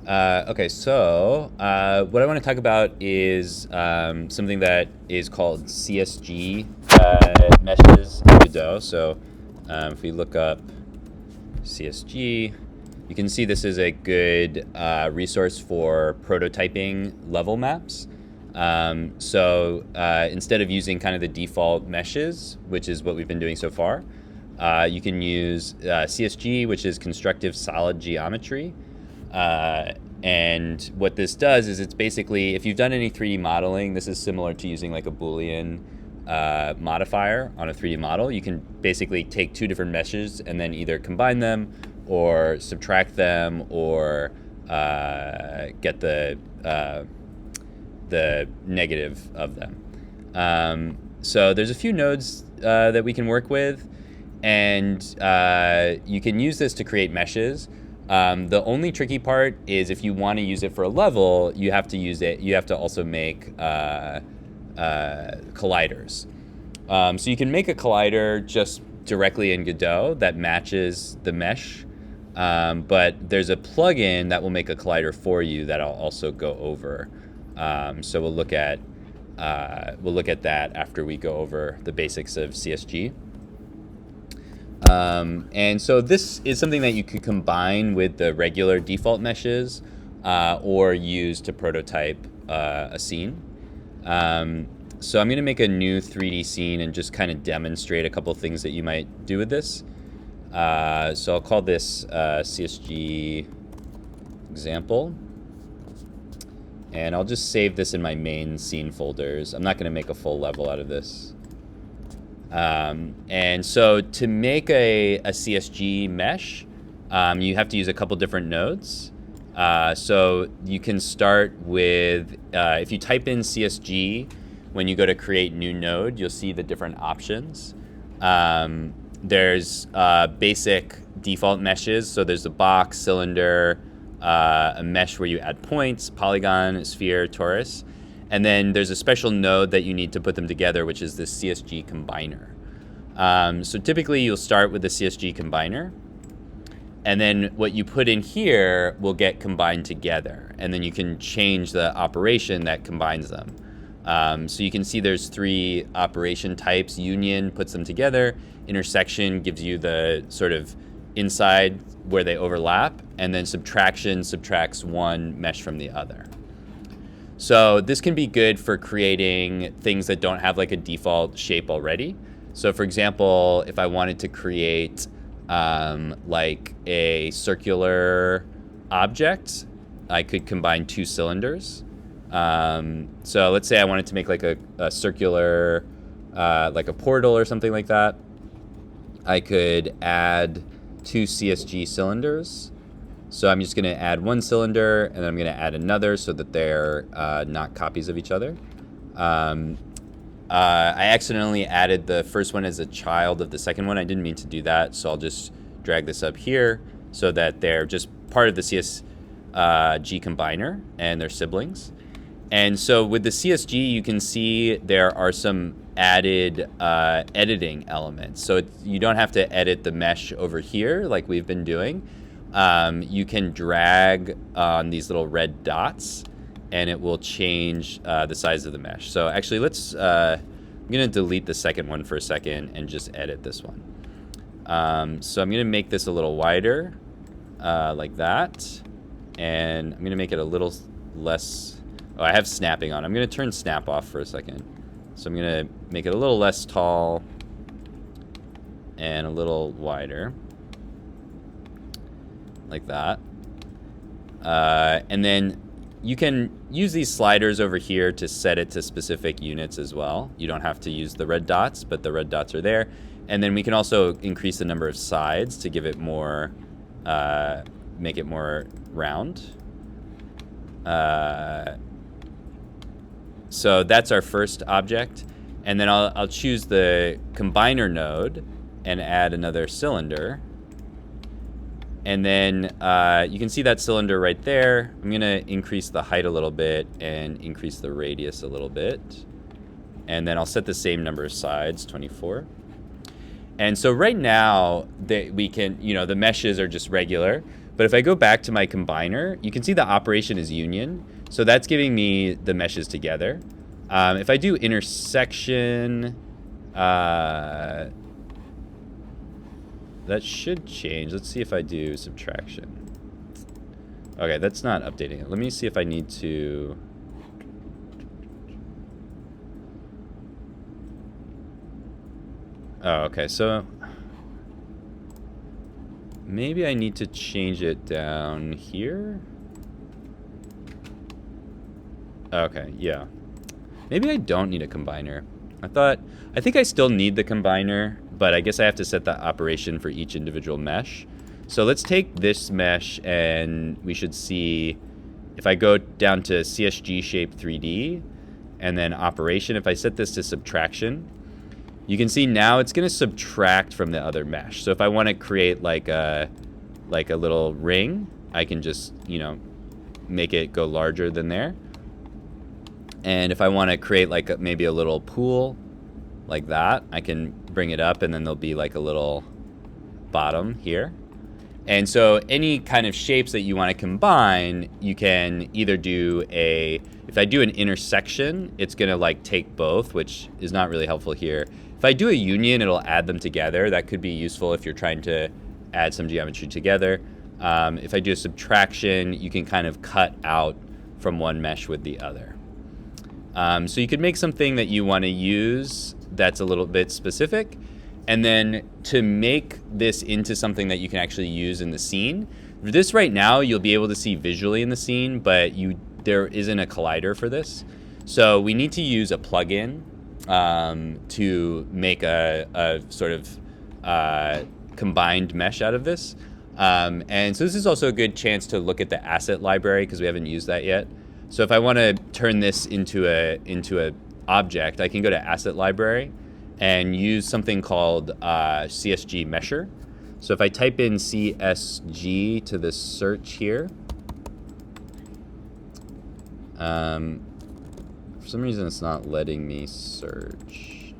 Okay, so what I want to talk about is something that is called CSG Meshes in Godot. So if we look up CSG, you can see this is a good resource for prototyping level maps. Instead of using kind of the default meshes, which is what we've been doing so far, you can use CSG, which is constructive solid geometry. And what this does is it's basically, if you've done any 3D modeling, this is similar to using like a Boolean modifier on a 3D model. You can basically take two different meshes and then either combine them or subtract them or get the negative of them. So there's a few nodes that we can work with, and you can use this to create meshes. The only tricky part is if you want to use it for a level, you have to use it. You have to also make colliders. So you can make a collider just directly in Godot that matches the mesh, but there's a plugin that will make a collider for you that I'll also go over. So we'll look at that after we go over the basics of CSG. And so this is something that you could combine with the regular default meshes or use to prototype a scene. So I'm going to make a new 3D scene and just kind of demonstrate a couple things that you might do with this. So I'll call this CSG example. And I'll just save this in my main scene folders. I'm not going to make a full level out of this. And so to make a CSG mesh, you have to use a couple different nodes. So you can start with, if you type in CSG, when you go to create new node, you'll see the different options. There's basic default meshes. So there's a box, cylinder, a mesh where you add points, polygon, sphere, torus. And then there's a special node that you need to put them together, which is the CSG combiner. So typically you'll start with the CSG combiner, and then what you put in here will get combined together, and then you can change the operation that combines them. So you can see there's three operation types. Union puts them together. Intersection gives you the sort of inside where they overlap, and then subtraction subtracts one mesh from the other. So this can be good for creating things that don't have like a default shape already. So for example, if I wanted to create like a circular object, I could combine two cylinders. So let's say I wanted to make like a circular, like a portal or something like that. I could add two CSG cylinders. So I'm just going to add one cylinder, and then I'm going to add another so that they're not copies of each other. I accidentally added the first one as a child of the second one. I didn't mean to do that, so I'll just drag this up here so that they're just part of the CSG combiner and they're siblings. And so with the CSG, you can see there are some added editing elements. So you don't have to edit the mesh over here like we've been doing. You can drag on these little red dots, and it will change the size of the mesh. So actually, I'm going to delete the second one for a second and just edit this one. So I'm going to make this a little wider, like that. And I'm going to make it a little less. Oh, I have snapping on. I'm going to turn snap off for a second. So I'm going to make it a little less tall and a little wider, like that. And then you can use these sliders over here to set it to specific units as well. You don't have to use the red dots, but the red dots are there. And then we can also increase the number of sides to give it more, make it more round. So that's our first object. And then I'll choose the combiner node and add another cylinder. And then you can see that cylinder right there. I'm going to increase the height a little bit and increase the radius a little bit. And then I'll set the same number of sides, 24. And so right now we can, the meshes are just regular, But if I go back to my combiner, you can see the operation is union. So that's giving me the meshes together. If I do intersection, that should change. Let's see if I do subtraction. Okay, that's not updating it. Let me see if I need to... Oh, okay, so maybe I need to change it down here. Okay, yeah. Maybe I don't need a combiner. I think I still need the combiner, but I guess I have to set the operation for each individual mesh. So let's take this mesh and we should see, if I go down to CSG shape 3D and then operation, if I set this to subtraction, you can see now it's going to subtract from the other mesh. So if I want to create like a little ring, I can just, you know, make it go larger than there. And if I want to create like maybe a little pool like that, I can bring it up and then there'll be like a little bottom here. And so any kind of shapes that you want to combine, you can either do if I do an intersection, it's going to like take both, which is not really helpful here. If I do a union, it'll add them together. That could be useful if you're trying to add some geometry together. If I do a subtraction, you can kind of cut out from one mesh with the other. So you could make something that you want to use that's a little bit specific. And then to make this into something that you can actually use in the scene, this right now you'll be able to see visually in the scene, but there isn't a collider for this. So we need to use a plugin to make a sort of combined mesh out of this. And so this is also a good chance to look at the asset library because we haven't used that yet. So if I want to turn this into a object, I can go to asset library and use something called CSGMesher. So if I type in CSG to the search here, for some reason it's not letting me search.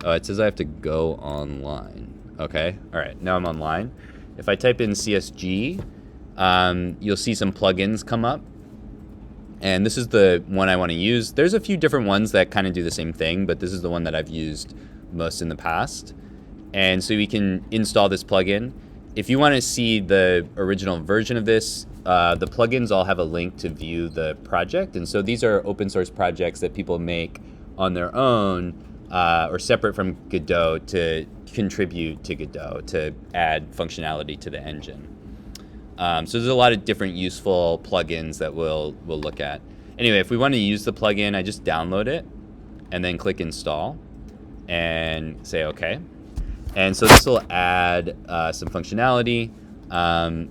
Oh, it says I have to go online. Okay, all right, now I'm online. If I type in CSG, you'll see some plugins come up. And this is the one I want to use. There's a few different ones that kind of do the same thing, but this is the one that I've used most in the past. And so we can install this plugin. If you want to see the original version of this, the plugins all have a link to view the project. And so these are open source projects that people make on their own or separate from Godot to contribute to Godot to add functionality to the engine. So there's a lot of different useful plugins that we'll look at. Anyway, if we want to use the plugin, I just download it and then click install and say OK. And so this will add some functionality.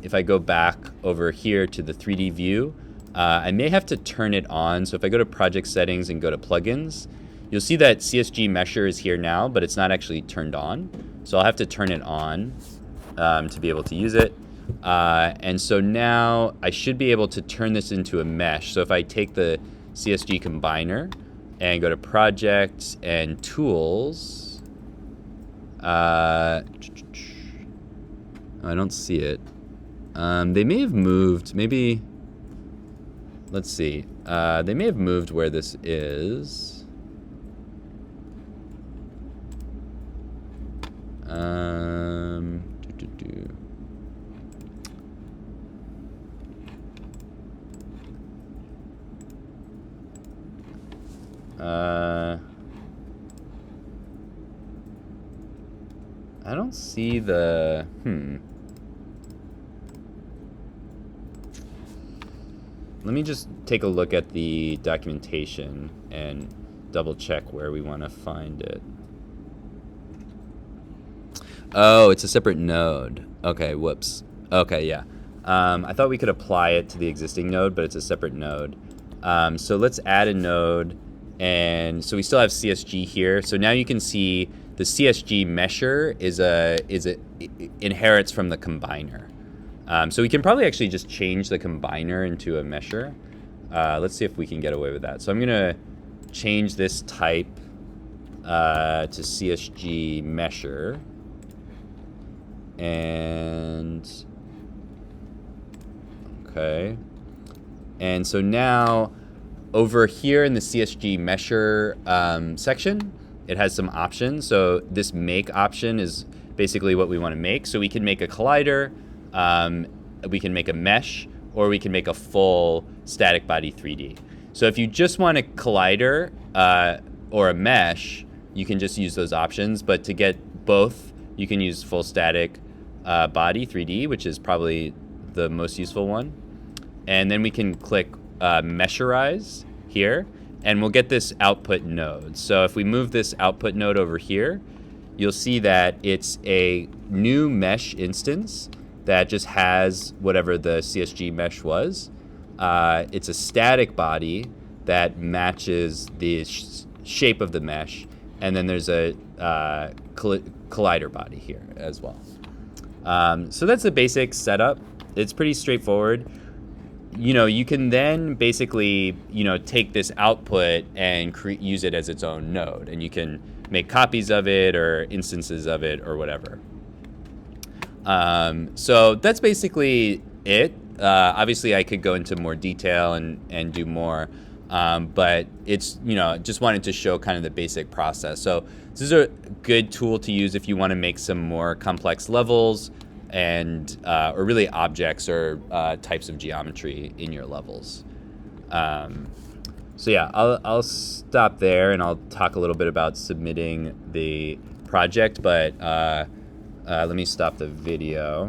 If I go back over here to the 3D view, I may have to turn it on. So if I go to project settings and go to plugins, you'll see that CSGMesher is here now, but it's not actually turned on. So I'll have to turn it on to be able to use it. And so now I should be able to turn this into a mesh. So if I take the CSG combiner and go to project and tools, I don't see it. They may have moved, maybe, let's see. They may have moved where this is. I don't see the, Let me just take a look at the documentation and double check where we want to find it. Oh, it's a separate node. Okay, whoops. Okay, yeah. I thought we could apply it to the existing node, but it's a separate node. So let's add a node. And so we still have CSG here. So now you can see the CSG mesher inherits from the combiner. So we can probably actually just change the combiner into a mesher. Let's see if we can get away with that. So I'm gonna change this type to CSG mesher. And Okay. And so now over here in the CSG Mesher section, it has some options. So this make option is basically what we want to make. So we can make a collider, we can make a mesh, or we can make a full static body 3D. So if you just want a collider or a mesh, you can just use those options. But to get both, you can use full static body 3D, which is probably the most useful one. And then we can click Mesherize here, and we'll get this output node. So if we move this output node over here, you'll see that it's a new mesh instance that just has whatever the CSG mesh was. It's a static body that matches the shape of the mesh, and then there's a collider body here as well. So that's the basic setup. It's pretty straightforward. You can then basically, take this output and use it as its own node, and you can make copies of it or instances of it or whatever. So that's basically it. Obviously, I could go into more detail and do more, but it's, just wanted to show kind of the basic process. So this is a good tool to use if you want to make some more complex levels and or really objects or types of geometry in your levels. So yeah, I'll stop there and I'll talk a little bit about submitting the project, but let me stop the video.